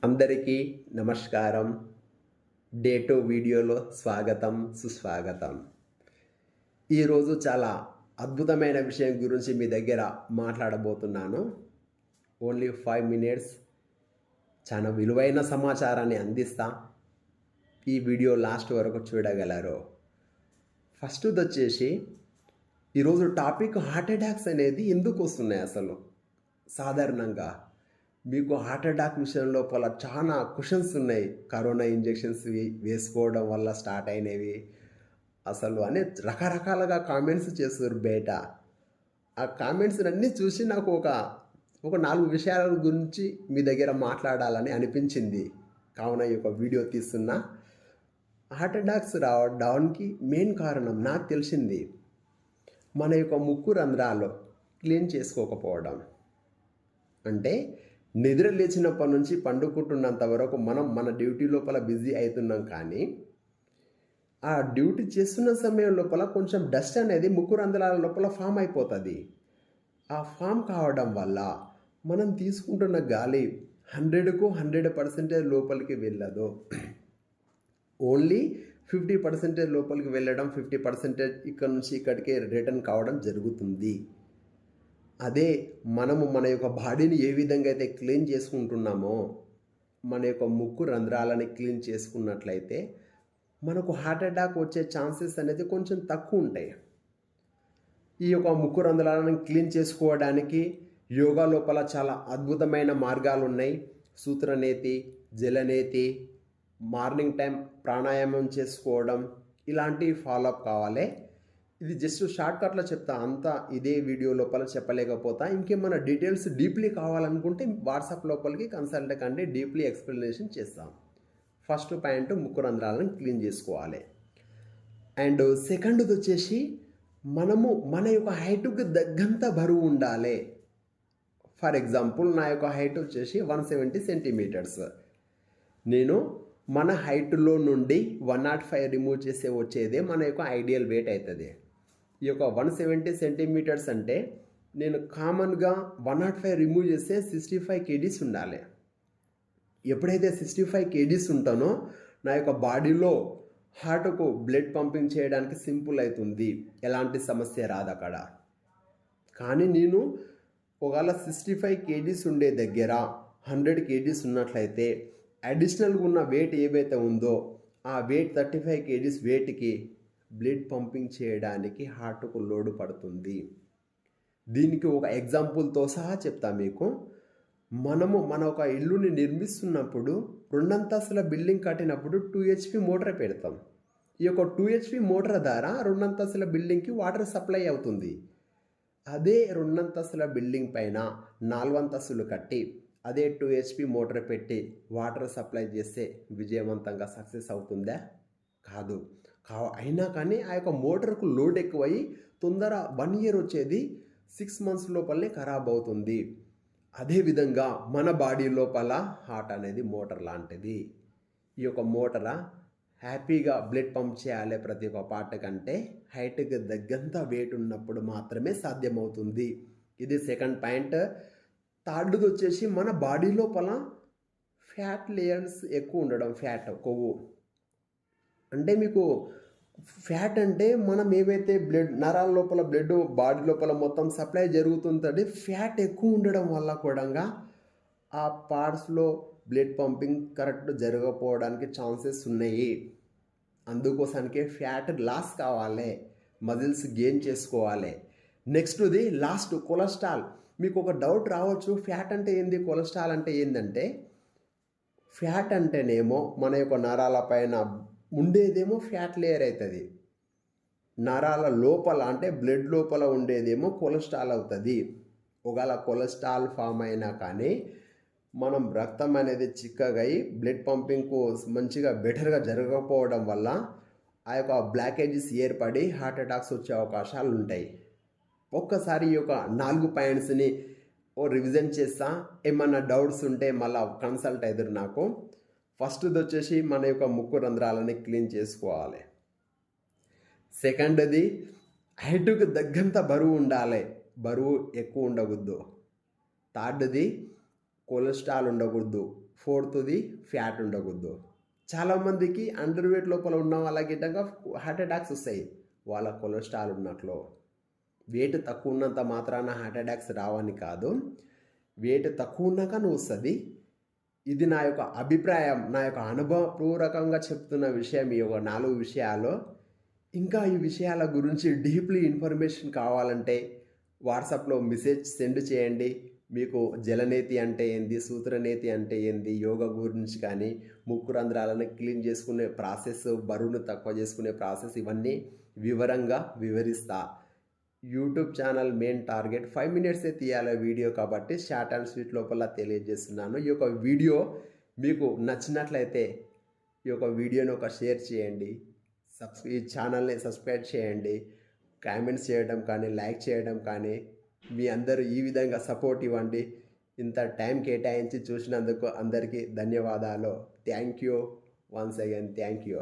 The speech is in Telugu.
అందరికీ నమస్కారం. డే 2 వీడియోలో స్వాగతం, సుస్వాగతం. ఈరోజు చాలా అద్భుతమైన విషయం గురించి మీ దగ్గర మాట్లాడబోతున్నాను. ఓన్లీ 5 మినిట్స్ చాలా విలువైన సమాచారాన్ని అందిస్తా. ఈ వీడియో లాస్ట్ వరకు చూడగలరు. ఫస్ట్‌దొచ్చేసి ఈరోజు టాపిక్ హార్ట్ అటాక్స్ అనేది ఎందుకు వస్తున్నాయి అసలు? సాధారణంగా మీకు హార్ట్ అటాక్ విషయం లోపల చాలా క్వెషన్స్ ఉన్నాయి. కరోనా ఇంజెక్షన్స్ వేసుకోవడం వల్ల స్టార్ట్ అయినవి. అసలు అనే రకరకాలుగా కామెంట్స్ చేస్తుర్రు బయట. ఆ కామెంట్స్‌నన్నీ చూసి నాకు ఒక 4 విషయాల గురించి మీ దగ్గర మాట్లాడాలని అనిపించింది. కావున ఈ యొక్క వీడియో తీస్తున్నా. హార్ట్ అటాక్స్ రావడానికి మెయిన్ కారణం నాకు తెలిసింది మన యొక్క ముక్కు రంధ్రాలు క్లీన్ చేసుకోకపోవడం. అంటే నిద్ర లేచినప్పటి నుంచి పండుకుంటున్నంత వరకు మనం మన డ్యూటీ లోపల బిజీ అవుతున్నాం, కానీ ఆ డ్యూటీ చేస్తున్న సమయం లోపల కొంచెం డస్ట్ అనేది ముక్కు రంధ్రాల లోపల ఫామ్ అయిపోతుంది. ఆ ఫామ్ కావడం వల్ల మనం తీసుకుంటున్న గాలి 100కు 100% లోపలికి వెళ్ళదు. ఓన్లీ 50% లోపలికి వెళ్ళడం, 50% ఇక్కడ నుంచి ఇక్కడికి రిటర్న్ కావడం జరుగుతుంది. అదే మనము మన యొక్క బాడీని ఏ విధంగా అయితే క్లీన్ చేసుకుంటున్నామో, మన యొక్క ముక్కు రంధ్రాలని క్లీన్ చేసుకున్నట్లయితే మనకు హార్ట్ అటాక్ వచ్చే ఛాన్సెస్ అనేది కొంచెం తక్కువ ఉంటాయి. ఈ యొక్క ముక్కు రంధ్రాలను క్లీన్ చేసుకోవడానికి యోగా లోపల చాలా అద్భుతమైన మార్గాలు ఉన్నాయి. సూత్రనేతి, జలనేతి, మార్నింగ్ టైం ప్రాణాయామం చేసుకోవడం, ఇలాంటివి ఫాలోఅప్ కావాలి. ఇది జస్ట్ షార్ట్కట్లో చెప్తా, అంతా ఇదే వీడియో లోపల చెప్పలేకపోతా. ఇంకేమైనా డీటెయిల్స్ డీప్లీ కావాలనుకుంటే వాట్సాప్ లోపలికి కన్సల్ట్ కండి, డీప్లీ ఎక్స్ప్లెనేషన్ చేస్తాం. ఫస్ట్ పాయింట్ ముక్కు రంధ్రాలను క్లీన్ చేసుకోవాలి. అండ్ సెకండ్ది వచ్చేసి మనము మన యొక్క హైట్కి తగ్గంత బరువు ఉండాలి. ఫర్ ఎగ్జాంపుల్ నా యొక్క హైట్ వచ్చేసి 170 సెంటీమీటర్స్. నేను మన హైట్లో నుండి 105 రిమూవ్ చేసే వచ్చేదే మన యొక్క ఐడియల్ వెయిట్ అవుతుంది. ఈ యొక్క 170 సెంటీమీటర్స్ అంటే నేను కామన్గా 105 రిమూవ్ చేస్తే 65 కేజీస్ ఉండాలి. ఎప్పుడైతే 65 కేజీస్ ఉంటానో నా యొక్క బాడీలో హార్ట్కు బ్లడ్ పంపింగ్ చేయడానికి సింపుల్ అవుతుంది, ఎలాంటి సమస్య రాదు అక్కడ. కానీ నేను ఒకవేళ 65 కేజీస్ ఉండే దగ్గర 100 కేజీస్ ఉన్నట్లయితే అడిషనల్గా ఉన్న వెయిట్ ఏవైతే ఉందో ఆ వెయిట్ 35 కేజీస్ వెయిట్కి బ్లడ్ పంపింగ్ చేయడానికి హార్ట్కు లోడు పడుతుంది. దీనికి ఒక ఎగ్జాంపుల్తో సహా చెప్తా మీకు. మనము మన ఒక ఇల్లుని నిర్మిస్తున్నప్పుడు 2 అంతస్తుల బిల్డింగ్ కట్టినప్పుడు 2 HP మోటార్ పెడతాం. ఈ యొక్క 2 HP మోటార్ ద్వారా 2 అంతస్తుల బిల్డింగ్కి వాటర్ సప్లై అవుతుంది. అదే 2 అంతస్తుల బిల్డింగ్ పైన 4 అంతస్తులు కట్టి అదే 2 HP మోటార్ పెట్టి వాటర్ సప్లై చేస్తే విజయవంతంగా సక్సెస్ అవుతుందా? కాదు. అయినా కానీ ఆ యొక్క మోటార్కు లోడ్ ఎక్కువయ్యి తొందర 1 ఇయర్ వచ్చేది 6 మంత్స్ లోపలనే ఖరాబ్ అవుతుంది. అదేవిధంగా మన బాడీ లోపల హార్ట్ అనేది మోటార్ లాంటిది. ఈ యొక్క మోటార్ హ్యాపీగా బ్లడ్ పంప్ చేయాలి ప్రతి ఒక్క పార్ట్ కంటే హైట్కి తగ్గంత వెయిట్ ఉన్నప్పుడు మాత్రమే సాధ్యమవుతుంది. ఇది సెకండ్ పాయింట్. థర్డ్ది వచ్చేసి మన బాడీ లోపల ఫ్యాట్ లేయర్స్ ఎక్కువ ఉండడం. కొవ్వు అంటే మీకు ఫ్యాట్ అంటే మనం ఏవైతే బ్లడ్ నరాల లోపల బ్లడ్ బాడీ లోపల మొత్తం సప్లై జరుగుతుంటుంది. ఫ్యాట్ ఎక్కువ ఉండడం వల్ల కూడా ఆ పార్ట్స్లో బ్లడ్ పంపింగ్ కరెక్ట్ జరగకపోవడానికి ఛాన్సెస్ ఉన్నాయి. అందుకోసానికే ఫ్యాట్ లాస్ కావాలి, మజిల్స్ గెయిన్ చేసుకోవాలి. నెక్స్ట్ది లాస్ట్ కొలెస్ట్రాల్. మీకు ఒక డౌట్ రావచ్చు, ఫ్యాట్ అంటే ఏంది, కొలెస్ట్రాల్ అంటే ఏంటంటే, ఫ్యాట్ అంటేనేమో మన యొక్క నరాల పైన ఉండేదేమో ఫ్యాట్ లేయర్ అవుతుంది. నరాల లోపల అంటే బ్లడ్ లోపల ఉండేదేమో కొలెస్ట్రాల్ అవుతుంది. ఒకవేళ కొలెస్ట్రాల్ ఫామ్ అయినా కానీ మనం రక్తం అనేది చిక్కగా అయి బ్లడ్ పంపింగ్కు మంచిగా బెటర్గా జరగకపోవడం వల్ల ఆ యొక్క బ్లాకేజెస్ ఏర్పడి హార్ట్ అటాక్స్ వచ్చే అవకాశాలు ఉంటాయి. ఒక్కసారి ఈ యొక్క 4 పాయింట్స్ని రివిజన్ చేస్తా. ఏమన్నా డౌట్స్ ఉంటే మళ్ళీ కన్సల్ట్ అవుతారు నాకు. ఫస్ట్ది వచ్చేసి మన యొక్క ముక్కు రంధ్రాలని క్లీన్ చేసుకోవాలి. సెకండ్ది హైట్కి తగ్గంత బరువు ఉండాలి, బరువు ఎక్కువ ఉండకూడదు. థర్డ్ది కొలెస్ట్రాల్ ఉండకూడదు. ఫోర్త్ది ఫ్యాట్ ఉండకూడదు. చాలామందికి అండర్ వెయిట్ లోపల ఉన్న వాళ్ళకి గిట్టంగా హార్ట్ అటాక్స్ వస్తాయి. వాళ్ళ కొలెస్ట్రాల్ ఉన్నట్లు. వెయిట్ తక్కువ ఉన్నంత మాత్రాన హార్ట్ అటాక్స్ రావని కాదు. వెయిట్ తక్కువ ఉన్నా కానీ వస్తుంది. ఇది నా యొక్క అభిప్రాయం, నా యొక్క అనుభవపూర్వకంగా చెప్తున్న విషయం ఈ యొక్క 4 విషయాలు. ఇంకా ఈ విషయాల గురించి డీప్లీ ఇన్ఫర్మేషన్ కావాలంటే వాట్సాప్లో మెసేజ్ సెండ్ చేయండి. మీకు జలనేతి అంటే ఏంది, సూత్రనేతి అంటే ఏంది, యోగా గురించి కానీ, ముక్కు రంధ్రాలను క్లీన్ చేసుకునే ప్రాసెస్, బరువును తక్కువ చేసుకునే ప్రాసెస్, ఇవన్నీ వివరంగా వివరిస్తా. యూట్యూబ్ ఛానల్ మెయిన్ టార్గెట్ 5 మినిట్సే తీయాలి వీడియో కాబట్టి షార్ట్ అండ్ స్వీట్ లోపల తెలియజేస్తున్నాను. ఈ యొక్క వీడియో మీకు నచ్చినట్లయితే ఈ యొక్క వీడియోని షేర్ చేయండి. ఈ ఛానల్ని సబ్స్క్రైబ్ చేయండి. కామెంట్స్ చేయడం కానీ, లైక్ చేయడం కానీ, మీ అందరూ ఈ విధంగా సపోర్ట్ ఇవ్వండి. ఇంత టైం కేటాయించి చూసినందుకు అందరికీ ధన్యవాదాలు. Thank you. Once again thank you.